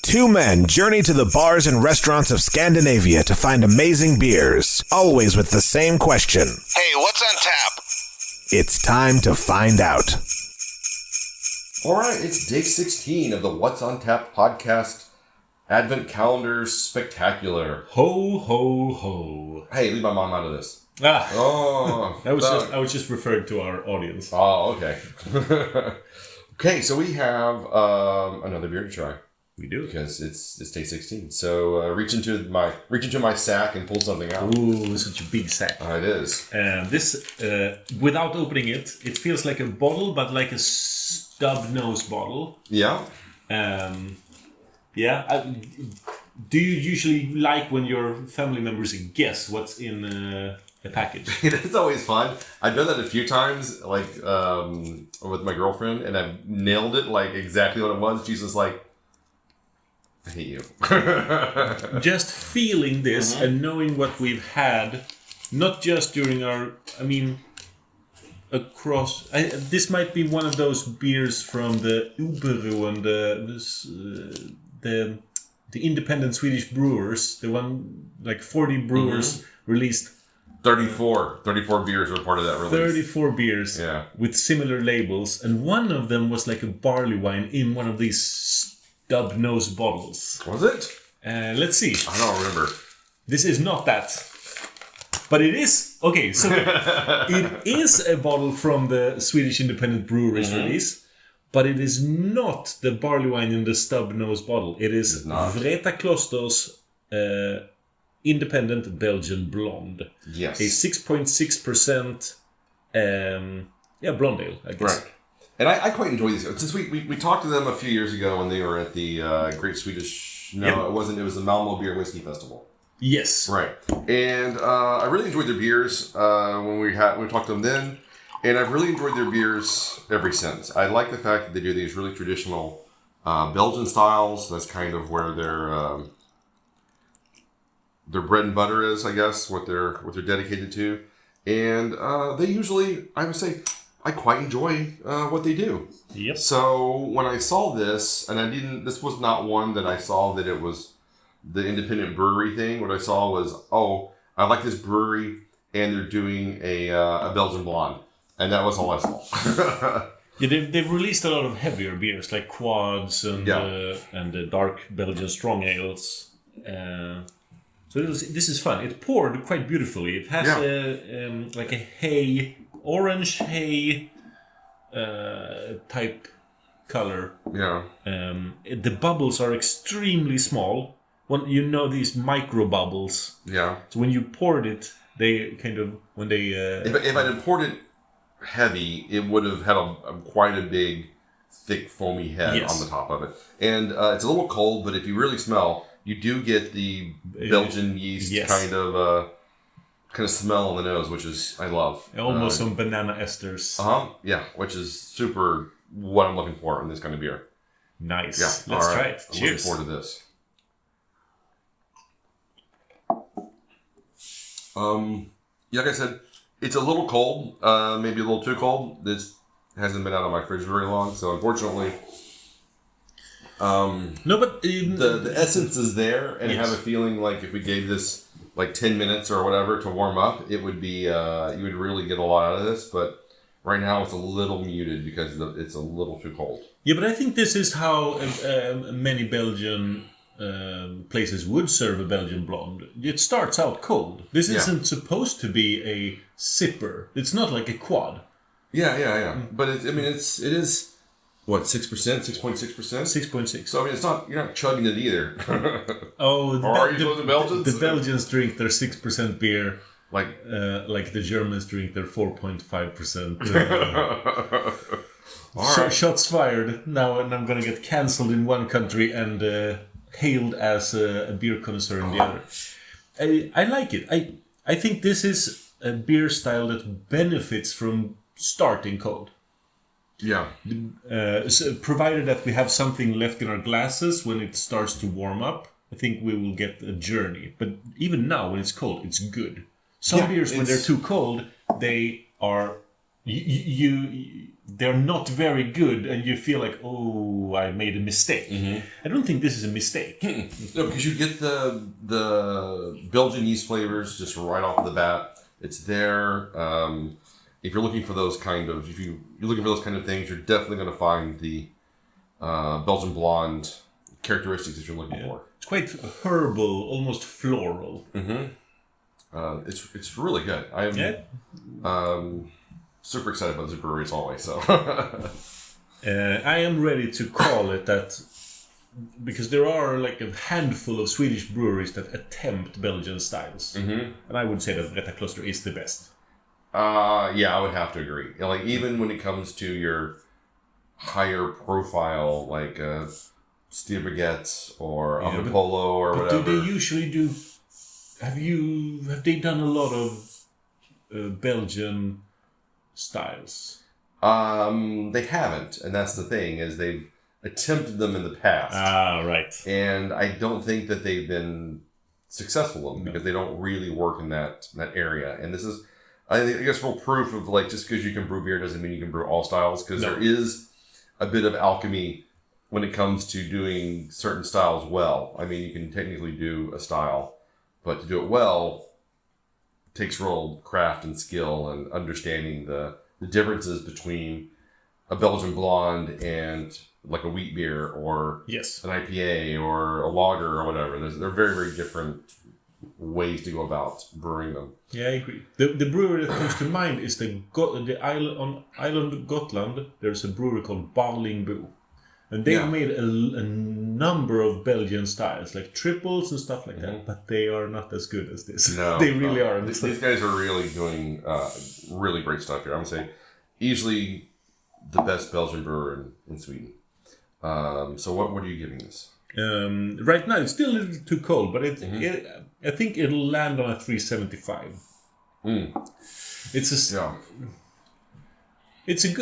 Two men journey to the bars and restaurants of Scandinavia to find amazing beers, always with the same question. Hey, what's on tap? It's time to find out. All right, it's day 16 of the What's on Tap podcast, Advent Calendar Spectacular. Ho, ho, ho. Hey, leave my mom out of this. Oh, I was just referring to our audience. Oh, okay. Okay, so we have another beer to try. We do, because it's day 16. So reach into my sack and pull something out. Ooh, such a big sack. It is. And this, without opening it, it feels like a bottle, but like a stub nose bottle. Yeah. Yeah. Do you usually like when your family members guess what's in a package? It's always fun. I've done that a few times, like with my girlfriend, and I've nailed it, like exactly what it was. She's just like, I hate you. Just feeling this and knowing what we've had, not just during our, this might be one of those beers from the Oberoende, the independent Swedish brewers, the one, like 40 brewers released 34 beers were part of that release. 34 beers with similar labels, and one of them was like a barley wine in one of these stub nose bottles. Was it? Let's see. I don't remember. This is not that. But it is. Okay, so it is a bottle from the Swedish Independent Breweries release, but it is not the barley wine in the stub nose bottle. It is Vreta kloster's Independent Belgian blonde. Yes. A 6.6% blonde ale, I guess. Right. And I quite enjoy these. Since we talked to them a few years ago when they were at the Great Swedish... No, it wasn't. It was the Malmo Beer Whiskey Festival. Yes. Right. And I really enjoyed their beers when we talked to them then. And I've really enjoyed their beers ever since. I like the fact that they do these really traditional Belgian styles. That's kind of where their bread and butter is, I guess, what they're dedicated to. And they usually, I would say, I quite enjoy what they do. Yep. So when I saw this, and this was not one that I saw that it was the independent brewery thing. What I saw was, I like this brewery, and they're doing a Belgian blonde, and that was all I saw. They've released a lot of heavier beers like quads and the dark Belgian strong ales. So this is fun. It poured quite beautifully. It has like a orange hay type color. Yeah. The bubbles are extremely small. These micro bubbles. Yeah. So when you poured it, they kind of if I had poured it heavy, it would have had quite a big, thick, foamy head on the top of it. And it's a little cold, but if you really smell, you do get the Belgian yeast kind of smell in the nose, which is I love. Almost some banana esters. Yeah, which is super what I'm looking for in this kind of beer. Nice. Yeah. Let's try it. I'm Cheers. looking forward to this. Like I said, it's a little cold, maybe a little too cold. This hasn't been out of my fridge very long, so unfortunately, the essence is there, and I have a feeling like if we gave this like 10 minutes or whatever to warm up, it would be you would really get a lot out of this. But right now, it's a little muted because it's a little too cold. Yeah, but I think this is how many Belgian places would serve a Belgian blonde. It starts out cold. This isn't supposed to be a sipper. It's not like a quad. Yeah. But it is what, 6%, 6.6%? 6.6. So it's not, you're not chugging it either. The Belgians drink their 6% beer like the Germans drink their 4.5%. Shots fired. Now, and I'm gonna get cancelled in one country and hailed as a beer connoisseur in the other. I like it. I think this is a beer style that benefits from starting cold. Yeah. So provided that we have something left in our glasses when it starts to warm up, I think we will get a journey. But even now, when it's cold, it's good. Some beers, when they're too cold, they are they're not very good, and you feel like, oh, I made a mistake. I don't think this is a mistake. No, because you get the Belgian yeast flavors just right off the bat. It's there. If you're looking for those kind of, things, you're definitely going to find the Belgian blonde characteristics that you're looking for. It's quite herbal, almost floral. It's really good. I'm super excited about this brewery as always. So I am ready to call it that, because there are like a handful of Swedish breweries that attempt Belgian styles, and I would say that Vreta Kloster is the best. Yeah, I would have to agree. Like, even when it comes to your higher profile, like Steel Baguette or Apollo or whatever. Do they usually do? Have they done a lot of Belgian styles? They haven't, and that's the thing, is they've attempted them in the past. Right. And I don't think that they've been successful in them because they don't really work in that area. And this is, I guess, real proof of, like, just because you can brew beer doesn't mean you can brew all styles, because there is a bit of alchemy when it comes to doing certain styles well. I mean, you can technically do a style, but to do it well takes real craft and skill and understanding the differences between a Belgian blonde and like a wheat beer or an IPA or a lager or whatever. They're very, very different ways to go about brewing them. Yeah, I agree. The brewery that comes to mind is the island on island Gotland. There's a brewery called Barlingbo. And they've made a number of Belgian styles, like triples and stuff like that, but they are not as good as this. No, they really are. These guys are really doing really great stuff here. I'm going to say easily the best Belgian brewer in Sweden. So what are you giving this? Right now, it's still a little too cold, but I think it'll land on a 375.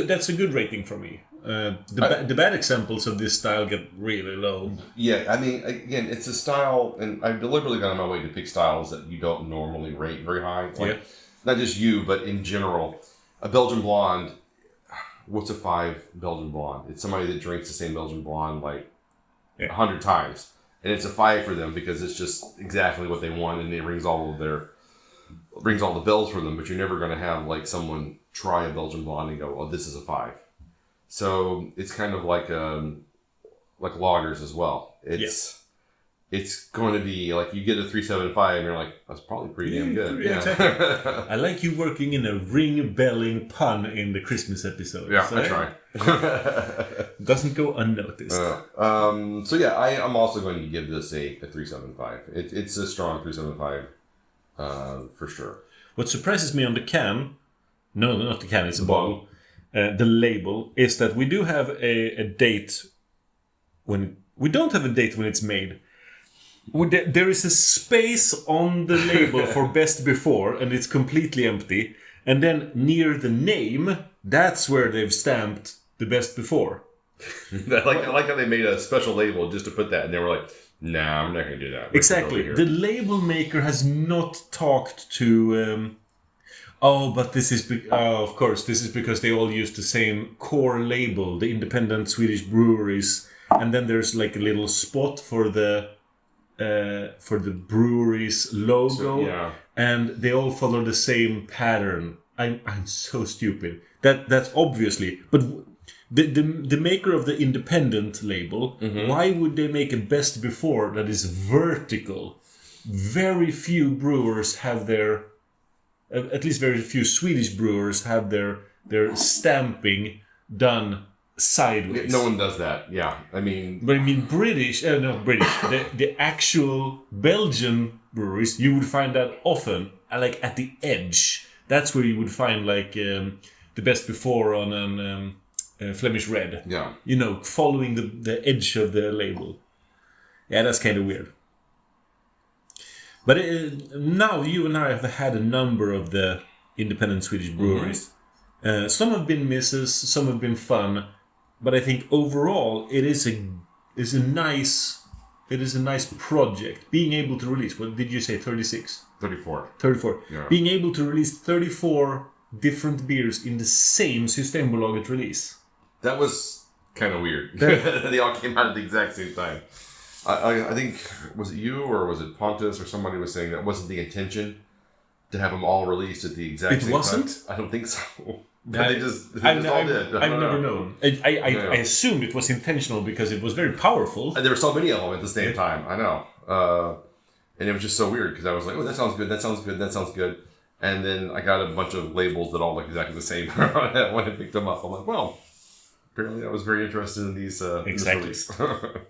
That's a good rating for me. The bad examples of this style get really low. Yeah, I mean, again, it's a style, and I've deliberately gone on my way to pick styles that you don't normally rate very high. Like, not just you, but in general. A Belgian blonde, what's a 5 Belgian blonde? It's somebody that drinks the same Belgian blonde like 100 times. And it's a 5 for them because it's just exactly what they want, and it rings all the bells for them, but you're never going to have like someone try a Belgian blonde and go, oh, this is a 5. So it's kind of like lagers as well. It's going to be like you get a 375 and you're like, that's probably pretty damn good. Yeah. Exactly. I like you working in a ring-belling pun in the Christmas episode. Yeah, so I try. Doesn't go unnoticed. So yeah, I'm also going to give this a 375. It's a strong 375 for sure. What surprises me on the can, no, not the can, it's a bottle. The label is that we do have a date when we don't have a date when it's made. There is a space on the label for best before, and it's completely empty. And then near the name, that's where they've stamped the best before. I like how they made a special label just to put that, and they were like, "Nah, I'm not going to do that." Exactly. The label maker has not talked to. But this is of course this is because they all use the same core label, the independent Swedish breweries, and then there's like a little spot for the brewery's logo, and they all follow the same pattern. I'm so stupid. That's obviously, but the maker of the independent label, why would they make a best before that is vertical? Very few brewers have their. At least very few Swedish brewers have their stamping done sideways. No one does that. Yeah, I mean, British. Not British. The actual Belgian breweries, you would find that often, like at the edge. That's where you would find like the best before on Flemish Red. Yeah, following the edge of the label. Yeah, that's kind of weird. But now you and I have had a number of the independent Swedish breweries. Some have been misses, some have been fun, but I think overall it is a nice project. Being able to release, what did you say, 36? 34. 34. Yeah. Being able to release 34 different beers in the same Systembolaget release. That was kind of weird. They all came out at the exact same time. I think, was it you or was it Pontus or somebody was saying that wasn't the intention to have them all released at the exact same time? It wasn't? I don't think so. But they just all did. I've never known. I assumed it was intentional because it was very powerful. And there were so many of them at the same time. I know. And it was just so weird because I was like, oh, that sounds good, that sounds good, that sounds good. And then I got a bunch of labels that all look exactly the same when I picked them up. I'm like, well, apparently I was very interested in these exactly. In this release.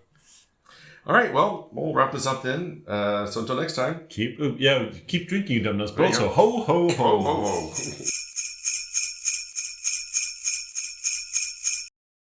All right, well, we'll wrap this up then. So until next time. Keep drinking them, but also ho, ho, ho. Ho, ho, ho.